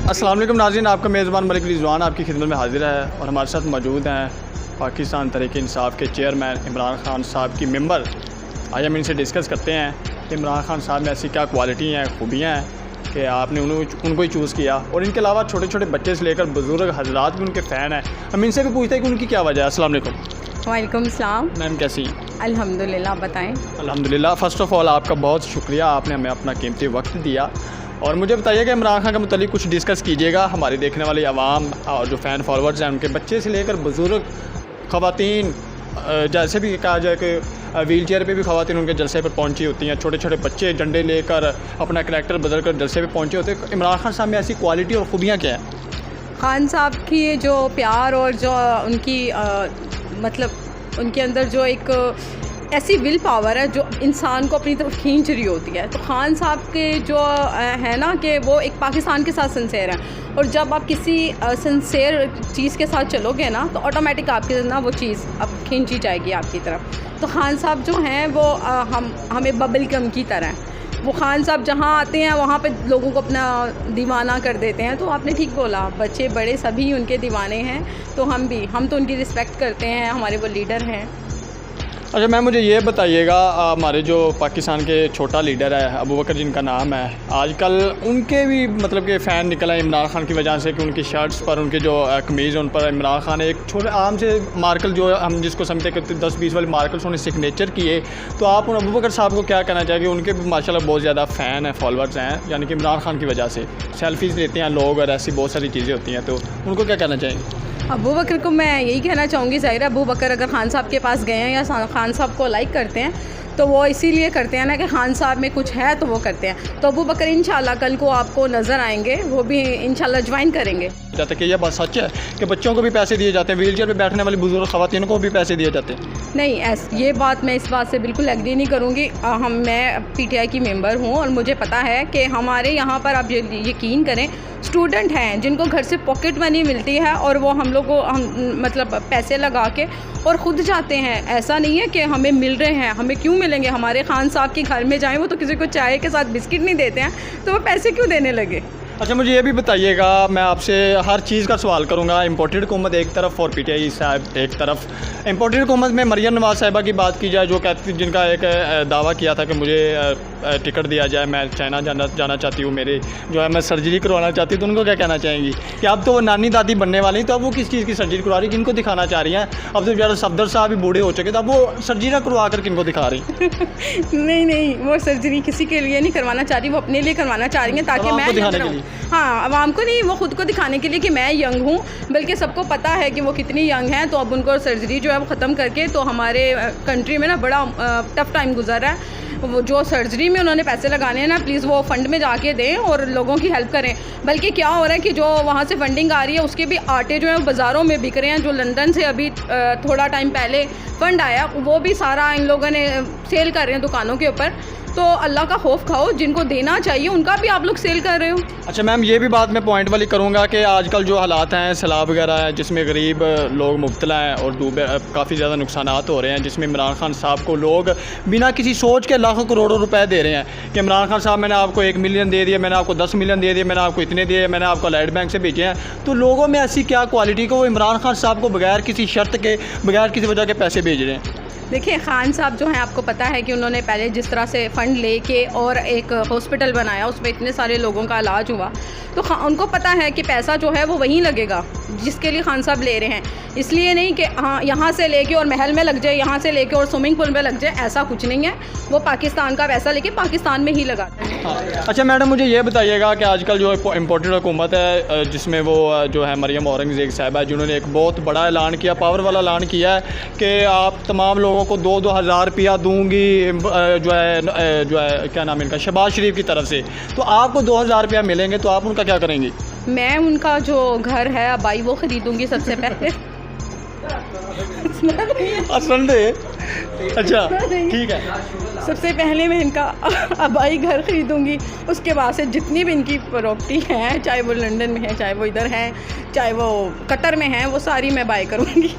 अस्सलाम वालेकुम नाज़रीन, आपका मेज़बान मलिक रिजवान आपकी खिदमत में हाजिर है और हमारे साथ मौजूद हैं पाकिस्तान तहरीक इंसाफ के चेयरमैन इमरान खान साहब की मेंबर। आज हम इनसे डिस्कस करते हैं कि इमरान खान साहब में ऐसी क्या क्वालिटी हैं, खूबियाँ हैं कि आपने उनको ही चूज़ किया। और इनके अलावा छोटे छोटे बच्चे से लेकर बुज़ुर्ग हजरात भी उनके फ़ैन हैं। हम इनसे भी पूछते हैं कि उनकी क्या वजह है। अस्सलाम वालेकुम। वालेकुम सलाम। मैम कैसी हैं? अल्हम्दुलिल्लाह, बताएं। अल्हम्दुलिल्लाह। फ़र्स्ट ऑफ़ ऑल आपका बहुत शुक्रिया, आपने हमें अपना कीमती वक्त दिया। और मुझे बताइएगा इमरान खान के मुतालिक कुछ डिस्कस कीजिएगा। हमारी देखने वाली आवाम और जो फ़ैन फॉलोअर्स हैं उनके बच्चे से लेकर बुज़ुर्ग ख़वातीन, जैसे भी कहा जाए कि व्हील चेयर पर भी ख़वातीन उनके जलसे पर पहुंची होती हैं। छोटे छोटे बच्चे झंडे लेकर अपना करैक्टर बदल कर जलसे पर पहुंचे होते हैं। इमरान खान साहब में ऐसी क्वालिटी और ख़ूबियाँ क्या हैं? खान साहब की जो प्यार और जो उनकी मतलब उनके अंदर जो एक ऐसी विल पावर है जो इंसान को अपनी तरफ खींच रही होती है। तो खान साहब के जो है ना कि वो एक पाकिस्तान के साथ सिंसेयर हैं, और जब आप किसी सिंसेयर चीज़ के साथ चलोगे ना तो ऑटोमेटिक आपके ना वो चीज़ अब खींची जाएगी आपकी तरफ। तो खान साहब जो हैं वो हमें बबल गम की तरह हैं। वो खान साहब जहाँ आते हैं वहाँ पे लोगों को अपना दीवाना कर देते हैं। तो आपने ठीक बोला, बच्चे बड़े सभी उनके दीवाने हैं। तो हम तो उनकी रिस्पेक्ट करते हैं, हमारे वो लीडर हैं। अच्छा मैम, मुझे ये बताइएगा, हमारे जो पाकिस्तान के छोटा लीडर है अबू बकर जिनका नाम है, आजकल उनके भी मतलब कि फ़ैन निकला है इमरान खान की वजह से कि उनकी शर्ट्स पर, उनके जो कमीज़ उन पर इमरान खान एक छोटे आम से मार्कल जो हम जिसको समझते हैं कि 10-20 वाले मार्कल्स उन्हें सिग्नेचर किए। तो आप उन अबू बकर साहब को क्या कहना चाहेंगे? उनके भी माशाल्लाह बहुत ज़्यादा फ़ैन हैं, फॉलोअर्स हैं, यानी कि इमरान खान की वजह से सेल्फीज़ लेते हैं लोग और ऐसी बहुत सारी चीज़ें होती हैं। तो उनको क्या कहना चाहेंगे? अबू बकर को मैं यही कहना चाहूँगी, ज़ाहिर है अबू बकर अगर खान साहब के पास गए हैं या खान साहब को लाइक करते हैं तो वो इसीलिए करते हैं ना कि खान साहब में कुछ है तो वो करते हैं। तो अबू बकर इंशाल्लाह कल को आपको नज़र आएंगे, वो भी इंशाल्लाह ज्वाइन करेंगे। जाते कि यह बात सच है कि बच्चों को भी पैसे दिए जाते हैं, व्हील चेयर पर बैठने वाली बुजुर्ग ख़वातीन को भी पैसे दिए जाते हैं? नहीं, ये बात मैं इस बात से बिल्कुल एग्री नहीं करूँगी। मैं PTI की मेंबर हूँ और मुझे पता है कि हमारे यहाँ पर आप यकीन करें स्टूडेंट हैं जिनको घर से पॉकेट मनी मिलती है और वो हम लोग को मतलब पैसे लगा के और ख़ुद जाते हैं। ऐसा नहीं है कि हमें मिल रहे हैं, हमें क्यों मिलेंगे? हमारे खान साहब के घर में जाएं, वो तो किसी को चाय के साथ बिस्किट नहीं देते हैं, तो वो पैसे क्यों देने लगे? अच्छा मुझे ये भी बताइएगा, मैं आपसे हर चीज़ का सवाल करूँगा। इम्पोर्टेड हुकूमत एक तरफ और PTI साहब एक तरफ। इम्पोर्टेड हुकूमत में मरियम नवाज़ साहिबा की बात की जाए, जो कहती जिनका एक दावा किया था कि मुझे टिकट दिया जाए, मैं चाइना जाना चाहती हूँ, मेरे जो है मैं सर्जरी करवाना चाहती हूँ। तो उनको क्या कहना चाहेंगी कि अब तो वो नानी दादी बनने वाली, तो अब वो किस चीज़ की सर्जरी करवा रही, किनको दिखाना चाह रही हैं? अब तो ज़्यादा सफदर साहब भी बूढ़े हो चुके, तो अब वो सर्जरी करवा कर किनको दिखा रही? नहीं, वो सर्जरी किसी के लिए नहीं करवाना चाह रही, वो अपने लिए करवाना चाह रही हैं ताकि मैं दिखाने के लिए। हाँ, आवाम को नहीं, वो ख़ुद को दिखाने के लिए कि मैं यंग हूँ, बल्कि सबको पता है कि वो कितनी यंग हैं। तो अब उनको सर्जरी जो है वो ख़त्म करके, तो हमारे कंट्री में ना बड़ा टफ़ टाइम गुजर रहा है। वो जो सर्जरी में उन्होंने पैसे लगाने हैं ना, प्लीज़ वो फ़ंड में जाके दें और लोगों की हेल्प करें। बल्कि क्या हो रहा है कि जो वहाँ से फंडिंग आ रही है उसके भी आटे जो है बाज़ारों में बिक रहे हैं। जो लंदन से अभी थोड़ा टाइम पहले फ़ंड आया वो भी सारा इन लोगों ने सेल कर रहे हैं दुकानों के ऊपर। तो अल्लाह का खौफ खाओ, जिनको देना चाहिए उनका भी आप लोग सेल कर रहे हो। अच्छा मैम, ये भी बात मैं पॉइंट वाली करूँगा कि आजकल जो हालात हैं, सैलाब वगैरह है जिसमें गरीब लोग मुब्तला हैं और काफ़ी ज़्यादा नुकसानात हो रहे हैं, जिसमें इमरान खान साहब को लोग बिना किसी सोच के लाखों करोड़ों रुपए दे रहे हैं कि इमरान खान साहब मैंने आपको 1 मिलियन दे दिया, मैंने आपको 10 मिलियन दे दिया, मैंने आपको इतने दिए, मैंने आपको लाइट बैंक से भेजे हैं। तो लोगों में ऐसी क्या क्वालिटी को वो इमरान खान साहब को बगैर किसी शर्त के, बगैर किसी वजह के पैसे भेज रहे हैं? देखिए, खान साहब जो हैं, आपको पता है कि उन्होंने पहले जिस तरह से फ़ंड लेके और एक हॉस्पिटल बनाया, उसमें इतने सारे लोगों का इलाज हुआ। तो उनको पता है कि पैसा जो है वो वहीं लगेगा जिसके लिए खान साहब ले रहे हैं। इसलिए नहीं कि हाँ यहाँ से लेके और महल में लग जाए, यहाँ से लेके और स्विमिंग पूल में लग जाए, ऐसा कुछ नहीं है। वो पाकिस्तान का पैसा लेके पाकिस्तान में ही लगाते हैं। अच्छा मैडम, मुझे ये बताइएगा कि आजकल जो इम्पोर्टेड हुकूमत है जिसमें वो जो है मरियम औरंगज़ेब साहिबा, जिन्होंने एक बहुत बड़ा ऐलान किया, पावर वाला ऐलान किया है कि आप तमाम लोगों को 2-2 हज़ार रुपया दूँगी, जो है क्या नाम इनका, शहबाज शरीफ की तरफ से। तो आपको 2 हज़ार रुपया मिलेंगे तो आप उनका क्या करेंगी? मैं उनका जो घर है अबाई वो ख़रीदूँगी सबसे पहले। संडे, अच्छा ठीक है। सबसे पहले मैं इनका अबाई घर ख़रीदूँगी, उसके बाद से जितनी भी इनकी प्रॉपर्टी है, चाहे वो लंदन में है, चाहे वो इधर है, चाहे वो कतर में है, वो सारी मैं बाय करूँगी।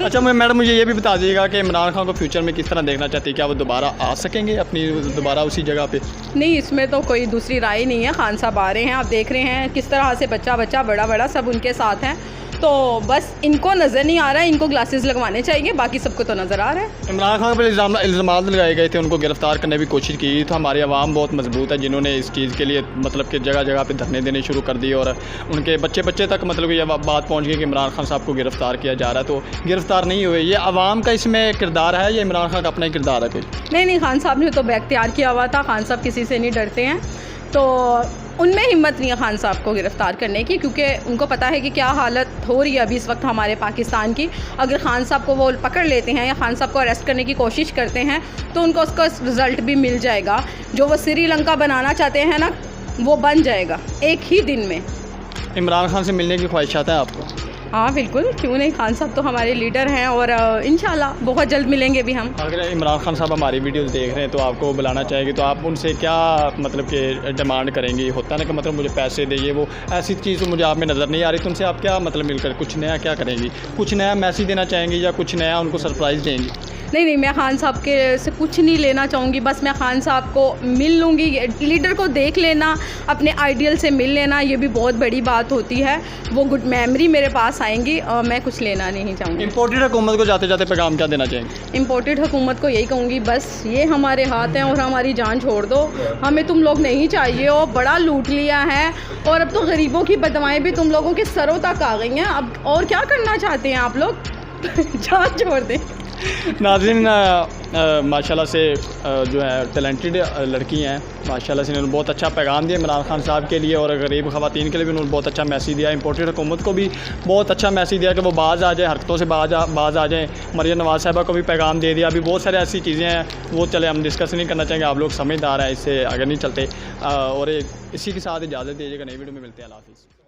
अच्छा मैडम मुझे ये भी बता दीजिएगा कि इमरान खान को फ्यूचर में किस तरह देखना चाहती है, क्या वो दोबारा आ सकेंगे अपनी दोबारा उसी जगह पे? नहीं, इसमें तो कोई दूसरी राय नहीं है। खान साहब आ रहे हैं, आप देख रहे हैं किस तरह से बच्चा बच्चा बड़ा बड़ा सब उनके साथ हैं, तो बस इनको नज़र नहीं आ रहा है, इनको ग्लासेस लगवाने चाहिए, बाकी सबको तो नज़र आ रहा है। इमरान खान पर इल्ज़ाम लगाए गए थे, उनको गिरफ़्तार करने की कोशिश की तो हमारी आवाम बहुत मजबूत है जिन्होंने इस चीज़ के लिए मतलब कि जगह जगह पे धरने देने शुरू कर दिए और उनके बच्चे बच्चे तक मतलब कि ये बात पहुंच गई कि इमरान खान साहब को गिरफ़्तार किया जा रहा है, तो गिरफ़्तार नहीं हुए। ये आवाम का इसमें किरदार है या इमरान खान का अपना ही किरदार है कोई? नहीं, खान साहब ने तो बैख्तियार किया हुआ था, खान साहब किसी से नहीं डरते हैं, तो उनमें हिम्मत नहीं है खान साहब को गिरफ़्तार करने की, क्योंकि उनको पता है कि क्या हालत हो रही है अभी इस वक्त हमारे पाकिस्तान की। अगर खान साहब को वो पकड़ लेते हैं या खान साहब को अरेस्ट करने की कोशिश करते हैं तो उनको उसका रिज़ल्ट भी मिल जाएगा। जो वो श्रीलंका बनाना चाहते हैं ना, वो बन जाएगा एक ही दिन में। इमरान खान से मिलने की ख्वाहिशात है आपको? हाँ बिल्कुल, क्यों नहीं। खान साहब तो हमारे लीडर हैं और इंशाल्लाह बहुत जल्द मिलेंगे भी हम। अगर इमरान खान साहब हमारी वीडियोस देख रहे हैं तो आपको बुलाना चाहेंगे, तो आप उनसे क्या मतलब कि डिमांड करेंगी? होता है ना कि मतलब मुझे पैसे देंगे, वो ऐसी चीज़ मुझे आप में नज़र नहीं आ रही, तो उनसे आप क्या मतलब मिलकर कुछ नया क्या करेंगी? कुछ नया मैसेज देना चाहेंगी या कुछ नया उनको सरप्राइज़ देंगी? नहीं, मैं खान साहब के से कुछ नहीं लेना चाहूँगी, बस मैं खान साहब को मिल लूँगी। लीडर को देख लेना, अपने आइडियल से मिल लेना, ये भी बहुत बड़ी बात होती है। वो गुड मेमोरी मेरे पास आएंगी और मैं कुछ लेना नहीं चाहूँगी। इम्पोर्टेड हुकूमत को जाते जाते पैगाम क्या देना चाहेंगे? इम्पोर्टेड हुकूमत को यही कहूँगी, बस ये हमारे हाथ हैं और हमारी जान छोड़ दो, हमें तुम लोग नहीं चाहिए हो, बड़ा लूट लिया है और अब तो गरीबों की बदवाएँ भी तुम लोगों के सरों तक आ गई हैं। अब और क्या करना चाहते हैं आप लोग? जान छोड़ दें। नाज़रीन माशाल्लाह से जो है टैलेंटेड लड़की हैं, माशाल्लाह से इन्होंने बहुत अच्छा पैगाम दिया इमरान खान साहब के लिए और गरीब ख़वातीन के लिए भी उन्होंने बहुत अच्छा मैसेज दिया। इम्पोर्टेड हुकूमत को भी बहुत अच्छा मैसेज दिया कि वो बाज़ आ जाए, हरकतों से बाज़ आ जाएँ। मरियम नवाज़ साहिबा को भी पैगाम दे दिया। अभी बहुत सारी ऐसी चीज़ें हैं, वो चले हम डिस्कस नहीं करना चाहेंगे, आप लोग समझदार हैं, इससे आगे नहीं चलते। और इसी के साथ इजाज़त दीजिएगा, नई वीडियो में मिलते हैं। अल्लाह हाफ़िज़।